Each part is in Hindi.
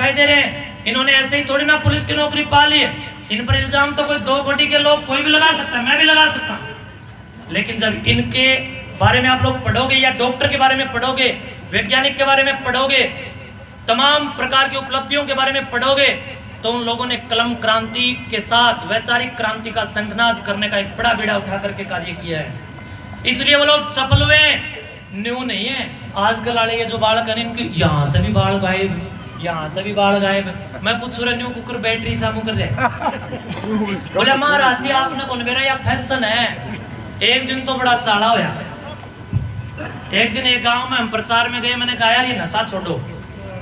दिखाई दे रहे हैं। इन्होंने ऐसे ही थोड़ी ना पुलिस की नौकरी पा ली है। इन पर इल्जाम तो कोई 2 कोटी के लोग कोई भी लगा सकता है, मैं भी लगा सकता हूं। लेकिन जब इनके बारे में आप लोग पढ़ोगे या डॉक्टर के बारे में पढ़ोगे, वैज्ञानिक के बारे में पढ़ोगे, तमाम प्रकार की उपलब्धियों के बारे में पढ़ोगे, तो उन लोगों ने कलम क्रांति के साथ वैचारिक क्रांति का संघनाद करने का एक बड़ा बीड़ा उठा करके कार्य किया है। इसलिए वो लोग सफल हुए, न्यू नहीं है। आजकल वाले ये जो बालक है इनके यहाँ तभी बाल गायब, यहाँ तभी बाल गायब। मैं पूछ रहा न्यू कुकर बैटरी सामू कर दे। बोले महाराज जी आपने कौन मेरा या फैशन है। एक दिन तो बड़ा चाड़ा होया। एक दिन एक गांव में हम प्रचार में गए, मैंने कहा यार ये नशा छोड़ो।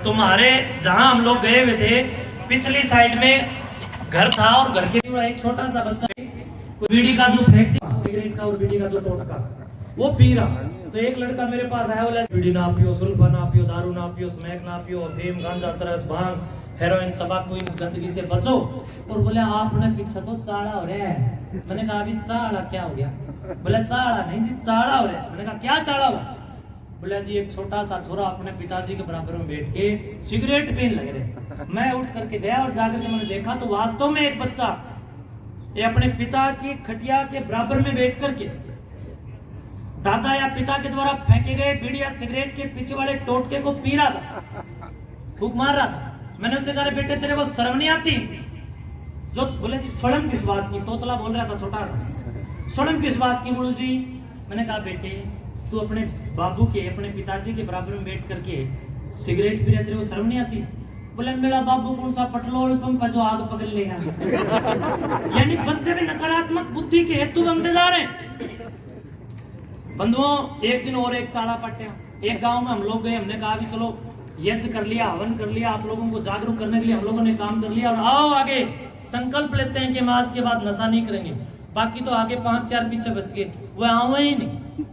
तुम्हारे जहां हम लोग गए हुए थे पिछली साइड में घर था और घर के एक छोटा सा बच्चा बीड़ी का जो फेंक, सिगरेट का और बीड़ी का जो टोटका वो पी रहा। तो एक लड़का मेरे पास आया, बोला बीड़ी ना पियो, सुल्फा ना पियो, दारू ना पियो, स्मैक ना पियो, अफीम, गांजा, चरस, भांग, हेरोइन, तंबाकू, इस गंदगी से बचो। और बोले आपने पीछे तो चाड़ा हो रहा है। मैंने कहा अभी चाड़ा क्या हो गया? बोले चाड़ा नहीं जी चाड़ा हो रहा है। मैंने कहा क्या चाड़ा हुआ? बोले जी एक छोटा सा छोरा अपने पिताजी के बराबर में बैठ के सिगरेट पीने लग रहे। मैं उठ करके गया और जाकर के मैंने देखा तो वास्तव में एक बच्चा ये अपने पिता की खटिया के बराबर में बैठ करके दादा या पिता के द्वारा फेंके गए बीड़ी या सिगरेट के पीछे वाले टोटके को पी रहा था, फूंक मार रहा था। मैंने उससे कहा बेटे तेरे को शर्म नहीं आती? जो बोले जी शर्म किस बात की? तोतला बोल रहा था छोटा, शर्म किस बात की गुरु जी? मैंने कहा बेटे तू अपने बाबू के अपने पिताजी के बराबर में बैठ करके सिगरेट पी रहा, तेरे को शर्म नहीं आती? बोले मेरा बाबू कौन सा पेट्रोल पंप है जो आग पकड़ लेगा। यानी बच्चे में नकारात्मक बुद्धि के हेतु बनते जा रहे हैं। बंधुओं एक दिन और एक चाड़ा पट्टे, एक गांव में हम लोग गए, हमने कहा भी चलो यज्ञ कर लिया, हवन कर लिया, आप लोगों को जागरूक करने के लिए हम लोगों ने काम कर लिया और आओ आगे संकल्प लेते हैं कि हम आज के बाद नशा नहीं करेंगे। बाकी तो आगे 5-4 पीछे बच गए, वो आवे ही नहीं।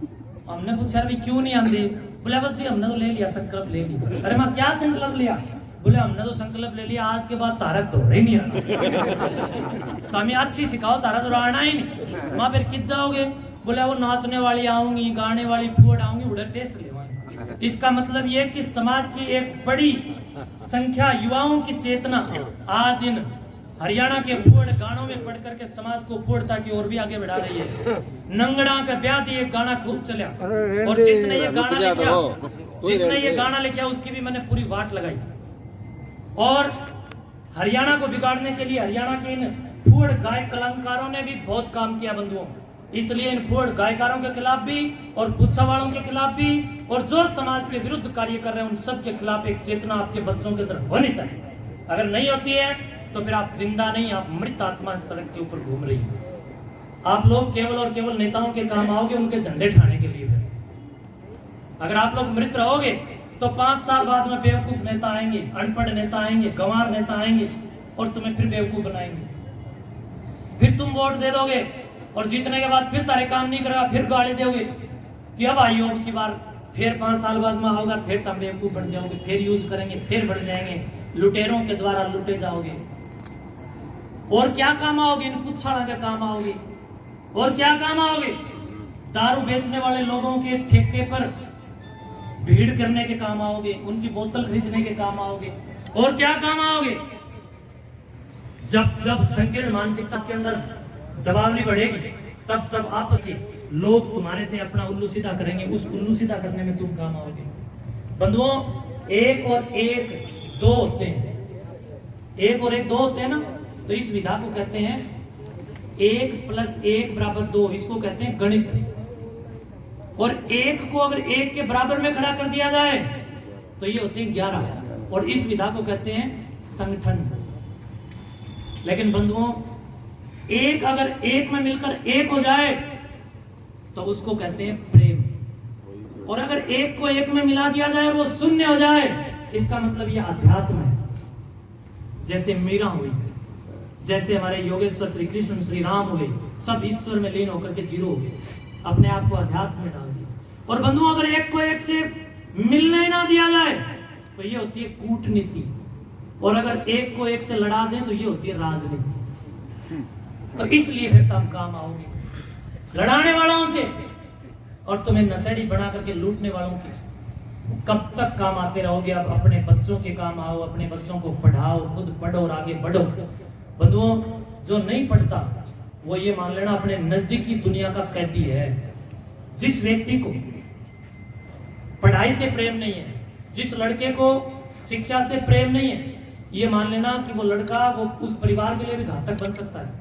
हमने पूछा अभी क्यों नहीं आते? बोले बस जी हमने तो ले लिया, संकल्प ले लिया। अरे माँ क्या संकल्प लिया? बोले हमने तो संकल्प ले लिया आज के बाद तारक दौड़ ही नहीं आना। तो हमें अच्छी सिखाओ, तारक दौड़ आना ही नहीं। माँ फिर किस जाओगे? बोले वो नाचने वाली आऊंगी, गाने वाली फूड आऊंगी, उड़े टेस्ट ले। इसका मतलब ये कि समाज की एक बड़ी संख्या युवाओं की चेतना आज इन हरियाणा के फूड गानों में पढ़ करके समाज को फूडता की ओर भी आगे बढ़ा रही है। नंगड़ा का ब्याह थी, एक गाना खूब चला और जिसने ये गाना लिखा उसकी भी मैंने पूरी वाट लगाई। और हरियाणा को बिगाड़ने के लिए हरियाणा के इन फूड गायक कलाकारों ने भी बहुत काम किया बंधुओं। इसलिए इन फूड गायकारों के खिलाफ भी और पुच्छा वालों के खिलाफ भी और जो समाज के विरुद्ध कार्य कर रहे हैं उन सब के खिलाफ एक चेतना आपके बच्चों की तरफ होनी चाहिए। अगर नहीं होती है तो फिर आप जिंदा नहीं, आप मृत आत्मा सड़क के ऊपर घूम रही है। आप लोग केवल और केवल नेताओं के काम आओगे, उनके झंडे ठाने के लिए। अगर आप लोग मृत रहोगे तो 5 साल बाद में बेवकूफ नेता आएंगे, अनपढ़ नेता आएंगे, गंवार नेता आएंगे और तुम्हें फिर बेवकूफ बनाएंगे। फिर तुम वोट दे दोगे और जीतने के बाद फिर तारे काम नहीं करेगा, फिर गाली दोगे कि अब आइयो की बार, फिर 5 साल बाद में होगा, फिर तुम बेवकूफ बन जाओगे, फिर यूज करेंगे, फिर बढ़ जाएंगे, लुटेरों के द्वारा लुटे जाओगे। और क्या काम आओगे? इन पुच्छाड़ा के काम आओगे। और क्या काम आओगे? दारू बेचने वाले लोगों के ठेके पर भीड़ करने के काम आओगे, उनकी बोतल खरीदने के काम आओगे। और क्या काम आओगे? जब संकीर्ण मानसिकता के अंदर दबावनी बढ़ेगी तब तब आपस के लोग तुम्हारे से अपना उल्लू सीधा करेंगे, उस उल्लू सीधा करने में तुम काम आओगे। बंधुओं एक और एक 2 होते हैं, एक और एक 2 होते हैं ना, तो इस विधा को कहते हैं 1 + 1 = 2, इसको कहते हैं गणित। और 1 को अगर 1 के बराबर में खड़ा कर दिया जाए तो ये होते हैं 11 और इस विधा को कहते हैं संगठन। लेकिन बंधुओं 1 अगर 1 में मिलकर 1 हो जाए तो उसको कहते हैं प्रेम। और अगर 1 को 1 में मिला दिया जाए और वो 0 हो जाए इसका मतलब ये अध्यात्म है। जैसे मीरा हुई, जैसे हमारे योगेश्वर श्री कृष्ण श्री राम हुए, सब ईश्वर में लीन होकर के 0 हो गए, अपने आप को अध्यात्म में डाल दिया। और बंधुओं अगर 1 को 1 से मिलने ना दिया जाए तो ये होती है कूटनीति, और अगर 1 को 1 से लड़ा दें तो ये होती है राजनीति। तो इसलिए फिर तुम काम आओगे लड़ाने वालों के और तुम्हें नशेड़ी बना करके लूटने वालों के। कब तक काम आते रहोगे? अब अपने बच्चों के काम आओ, अपने बच्चों को पढ़ाओ, खुद पढ़ो और आगे बढ़ो। बंधुओं, जो नहीं पढ़ता वो ये मान लेना अपने नजदीकी दुनिया का कैदी है। जिस व्यक्ति को पढ़ाई से प्रेम नहीं है, जिस लड़के को शिक्षा से प्रेम नहीं है, ये मान लेना कि वो लड़का वो उस परिवार के लिए भी घातक बन सकता है।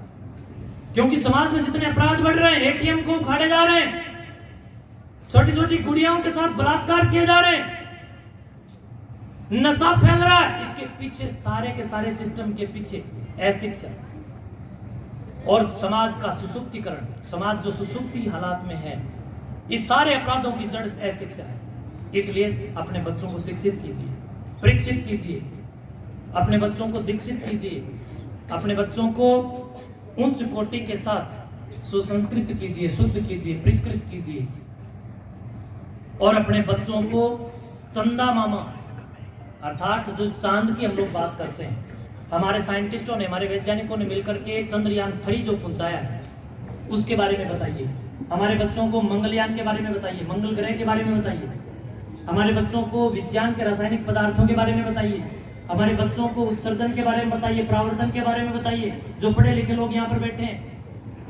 क्योंकि समाज में जितने अपराध बढ़ रहे हैं, एटीएम को उखाड़े जा रहे हैं, छोटी छोटी गुड़ियाओं के साथ बलात्कार किए जा रहे हैं, नशा फैल रहा है, इसके पीछे सारे के सारे सिस्टम के पीछे अशिक्षा और समाज का सुसुप्तीकरण, समाज जो सुसुप्ति हालात में है, इस सारे अपराधों की जड़ अशिक्षा है। इसलिए अपने बच्चों को शिक्षित कीजिए, परीक्षित कीजिए, अपने बच्चों को दीक्षित कीजिए, अपने बच्चों को उच्च कोटि के साथ सुसंस्कृत कीजिए, शुद्ध कीजिए, परिष्कृत कीजिए और अपने बच्चों को चंदा मामा अर्थात जो चांद की हम लोग बात करते हैं, हमारे साइंटिस्टों ने, हमारे वैज्ञानिकों ने मिलकर के चंद्रयान 3 जो पहुंचाया है उसके बारे में बताइए। हमारे बच्चों को मंगलयान के बारे में बताइए, मंगल ग्रह के बारे में बताइए। हमारे बच्चों को विज्ञान के रासायनिक पदार्थों के बारे में बताइए। हमारे बच्चों को उत्सर्जन के बारे में बताइए, प्रावर्तन के बारे में बताइए। जो पढ़े लिखे लोग यहाँ पर बैठे हैं,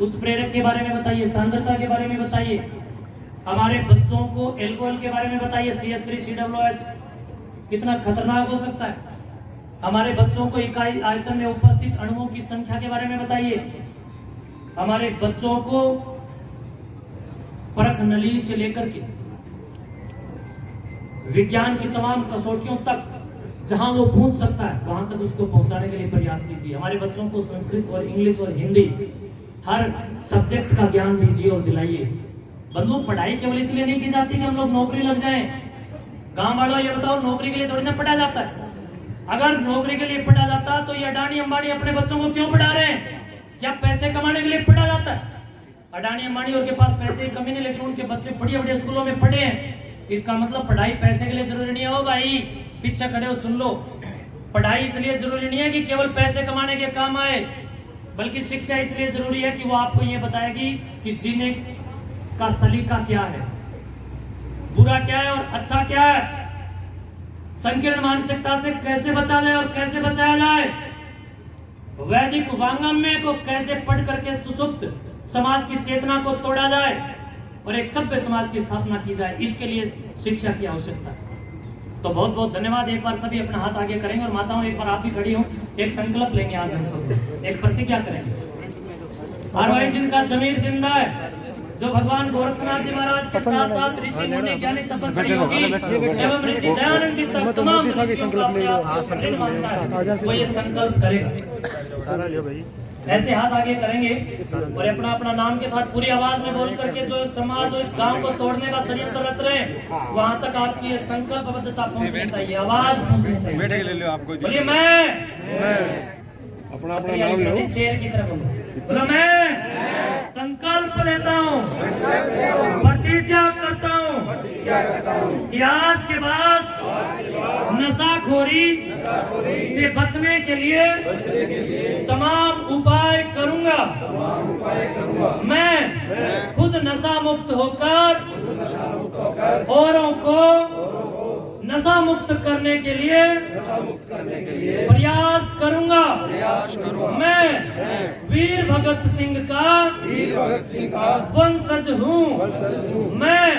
उत्प्रेरक के बारे में बताइए, सांद्रता के बारे में बताइए। हमारे बच्चों को एल्कोहल के बारे में बताइए, CH3COOH कितना खतरनाक हो सकता है। हमारे बच्चों को इकाई आयतन में उपस्थित अणुओं की संख्या के बारे में बताइए। हमारे बच्चों को परख नली से लेकर के विज्ञान की तमाम कसौटियों तक जहां वो पहुंच सकता है वहां तक उसको पहुंचाने के लिए प्रयास कीजिए। हमारे बच्चों को संस्कृत और इंग्लिश और हिंदी हर सब्जेक्ट का ज्ञान दीजिए और दिलाइए। बंधु, पढ़ाई केवल इसलिए नहीं की जाती कि हम लोग नौकरी लग जाएं। गांव वालों ये बताओ, नौकरी के लिए थोड़ी ना पढ़ा जाता है। अगर नौकरी के लिए पढ़ा जाता तो ये अडानी अंबानी अपने बच्चों को क्यों पढ़ा रहे हैं? क्या पैसे कमाने के लिए पढ़ा जाता है? अडानी अंबानी और के पास पैसे की कमी नहीं, लेकिन उनके बच्चे बढ़िया बढ़िया स्कूलों में पढ़े हैं। इसका मतलब पढ़ाई पैसे के लिए जरूरी नहीं है। हो भाई, पीछे खड़े हो, सुन लो, पढ़ाई इसलिए जरूरी नहीं है कि केवल पैसे कमाने के काम आए, बल्कि शिक्षा इसलिए जरूरी है कि वो आपको ये बताएगी कि जीने का सलीका क्या है, बुरा क्या है और अच्छा क्या है, संकीर्ण मानसिकता से कैसे बचा जाए और कैसे बचाया जाए, वैदिक वांगमय को कैसे पढ़ करके सुसुप्त समाज की चेतना को तोड़ा जाए और एक सभ्य समाज की स्थापना की जाए। इसके लिए शिक्षा की आवश्यकता है। तो बहुत बहुत धन्यवाद। एक बार सभी अपना हाथ आगे करेंगे और माताओं एक बार आप भी खड़ी हो, एक संकल्प लेंगे। आज हम सब एक प्रतिज्ञा करेंगे। हर भाई जिनका जमीर जिंदा है, जो भगवान गोरक्षनाथ जी महाराज के साथ साथ ऋषि मुनि ज्ञानी तपस्वी योगी एवं ऋषि दयानंद जी तक तमाम वो ये संकल्प करेगा। ऐसे हाथ आगे करेंगे और अपना अपना नाम के साथ पूरी आवाज में बोल करके जो समाज और इस गांव को तोड़ने का षड्यंत्र रच रहे हैं वहां तक आपकी संकल्पबद्धता पहुंचनी चाहिए, आवाज पहुंचनी चाहिए। बोलिए मैं अपना अपना नाम लो, शेर की तरफ बोलो, मैं संकल्प लेता हूँ, प्रतिज्ञा करता हूँ कि आज के बाद नशाखोरी से बचने के लिए तमाम उपाय करूंगा। मैं खुद नशा मुक्त होकर औरों को नशा मुक्त करने के लिए प्रयास करूंगा। मैं वीर भगत सिंह का वंशज हूँ। मैं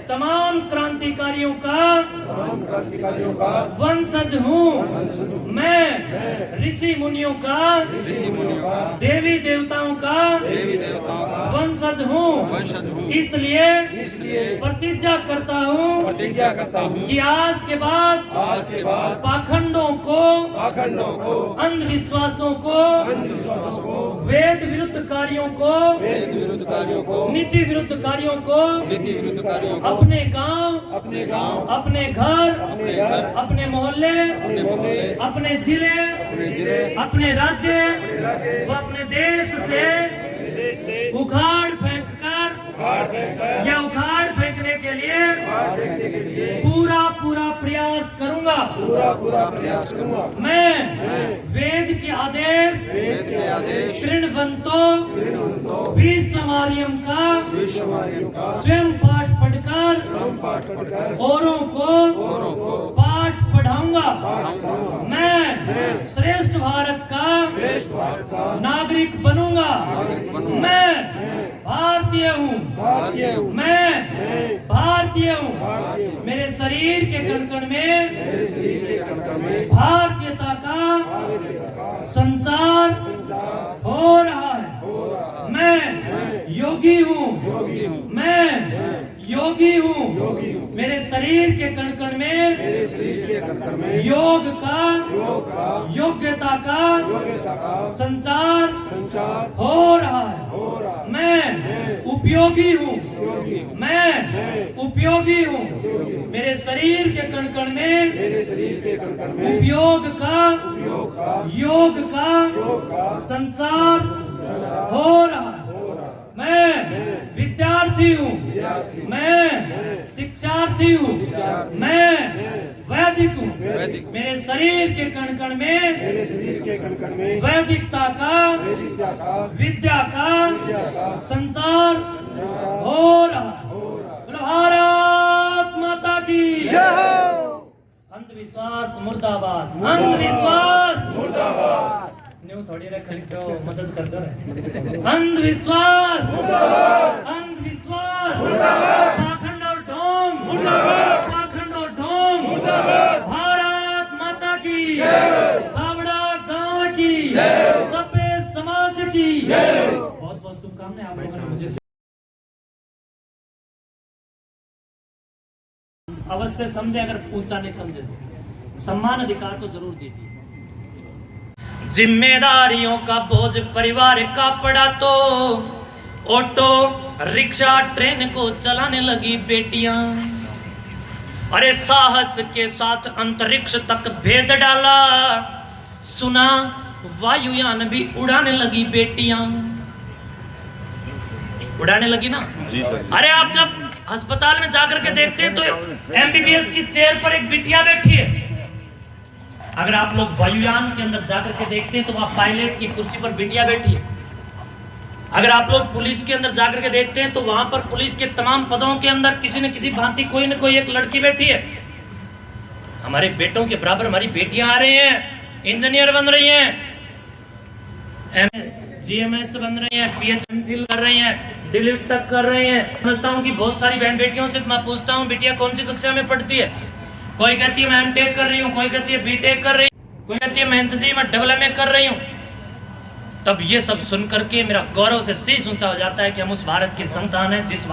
तमाम क्रांतिकारियों का वंशज हूँ। मैं ऋषि मुनियों का देवी देवताओं का वंशज हूँ। इसलिए प्रतिज्ञा करता हूँ कि आज के बाद पाखंडों को अंधविश्वासों को वेद विरुद्ध कार्यों को नीति विरुद्ध कार्यों को अपने गांव, अपने घर, अपने मोहल्ले, अपने जिले, अपने राज्य व अपने देश से उखाड़ फेंकने के लिए पूरा प्रयास करूंगा। मैं वेद के आदेश तृणवंतो विश्वमार्यम का स्वयं पाठ पढ़कर औरों को पाठ पढ़ाऊंगा। मैं श्रेष्ठ भारत का नागरिक बनूंगा। मैं भारतीय हूँ। मैं भारतीय हूँ। मेरे शरीर के कण-कण में भारतीयता का संचार हो रहा है। मैं योगी हूँ। मैं योगी हूँ। मेरे शरीर के कण-कण में योग का योग्यता का संचार हो रहा है। मैं उपयोगी हूँ। मैं उपयोगी हूँ। मेरे शरीर के कण-कण में उपयोग का योग का संचार हो रहा है। मैं विद्यार्थी हूँ। मैं शिक्षार्थी हूँ। मैं वैदिक हूँ। मेरे शरीर के कण-कण में वैदिकता का विद्या का संसार हो रहा है। भारत माता की अंधविश्वास मुर्दाबाद। अंधविश्वास मुर्दाबाद। न्यू थोड़ी रखी तो मदद कर दो। अंधविश्वास अंधविश्वास पाखंड और ढोंग पाखंड और ढोंग। भारत माता की खाबड़ा गांव की सफेद समाज की बहुत बहुत शुभकामनाएं। आप लोगों ने मुझे अवश्य समझे, अगर पूछा नहीं समझे तो सम्मान अधिकार तो जरूर दीजिए। जिम्मेदारियों का बोझ परिवार का पड़ा तो ऑटो रिक्शा ट्रेन को चलाने लगी बेटियां। अरे साहस के साथ अंतरिक्ष तक भेद डाला। सुना वायुयान भी उड़ाने लगी बेटियां। उड़ाने लगी ना। अरे आप जब अस्पताल में जाकर के देखते हैं तो एमबीबीएस की चेयर पर एक बिटिया बैठी है। अगर आप लोग वायुयान के अंदर जाकर के देखते हैं तो वहां पायलट की कुर्सी पर बिटिया बैठी है। अगर आप लोग पुलिस के अंदर जाकर के देखते हैं तो वहां पर पुलिस के तमाम पदों के अंदर किसी न किसी भांति कोई न कोई एक लड़की बैठी है। हमारे बेटों के बराबर हमारी बेटियां आ रही हैं, इंजीनियर बन रही हैं, जीएमएस बन रही हैं, पीएचडी कर रही हैं, डिलीट तक कर रही हैं। समझता हूँ कि बहुत सारी बहन बेटियों से मैं पूछता हूँ बेटिया कौन सी कक्षा में पढ़ती है। कोई कहती है मैं एमटेक कर रही हूँ, कोई कहती है बीटेक कर रही हूँ, कोई कहती है मैं इंतजाम में डबल एमए कर रही हूँ। तब ये सब सुन करके मेरा गौरव से शीश ऊंचा हो जाता है कि हम उस भारत की संतान हैं जिस